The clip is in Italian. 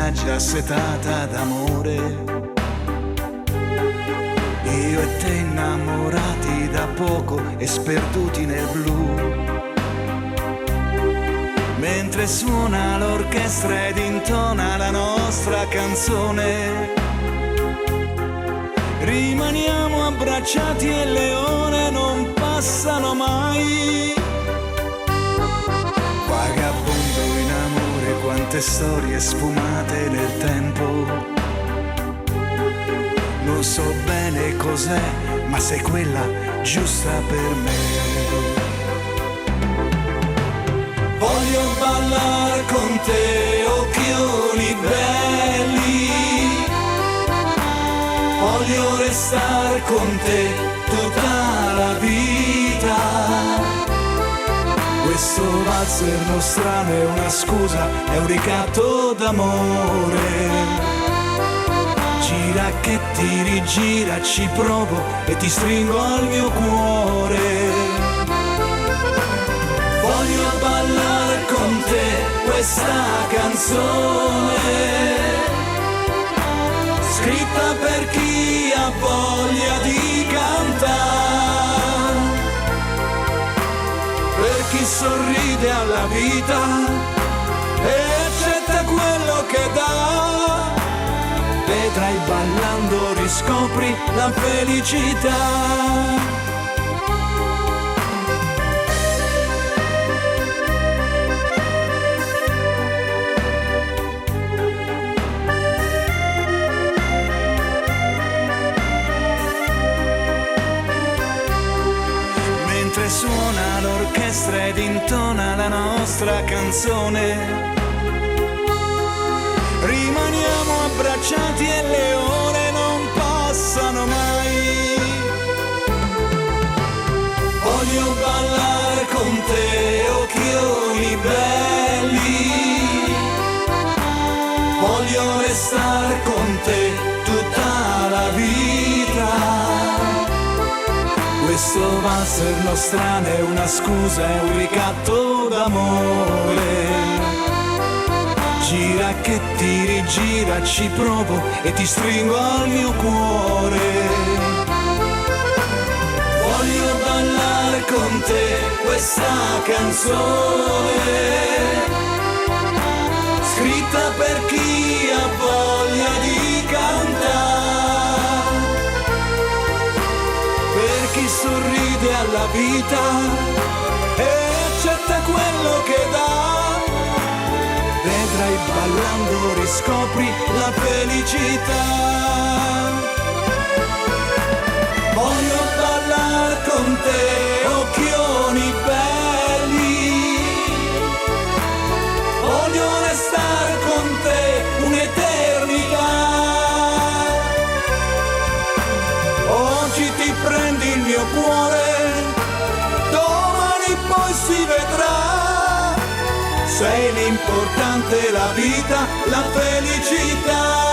spiaggia assetata d'amore. Io e te innamorati da poco e sperduti nel blu. Mentre suona l'orchestra ed intona la nostra canzone, rimaniamo abbracciati e le ore non passano mai. Vagabondo in amore, quante storie sfumate nel tempo. Non so bene cos'è, ma sei quella giusta per me. Voglio ballare con te, occhioni belli. Voglio restare con te tutta la vita. Questo valzer nostrano è una scusa, è un ricatto d'amore. Gira che ti rigira, ci provo e ti stringo al mio cuore. Voglio ballare con te questa canzone, scritta per chi ha voglia di cantare, per chi sorride alla vita e accetta quello che dà. Vedrai ballando riscopri la felicità. Suona l'orchestra ed intona la nostra canzone, rimaniamo abbracciati e le ore non passano mai. Voglio ballare con te, occhioni belli. Voglio restare con te tutta la vita. Questo valzer nostrano è una scusa, è un ricatto d'amore. Gira che ti rigira, ci provo e ti stringo al mio cuore. Voglio ballare con te questa canzone, scritta per chi ha voglia di cantare, per chi sorride alla vita e accetta quello che dà. Vedrai ballando riscopri la felicità. Voglio ballare con te, occhioni belli. Voglio restare con te un'eternità. Oggi ti prendi il mio cuore, domani poi si vedrà. Sei l'importante, la vita, la felicità.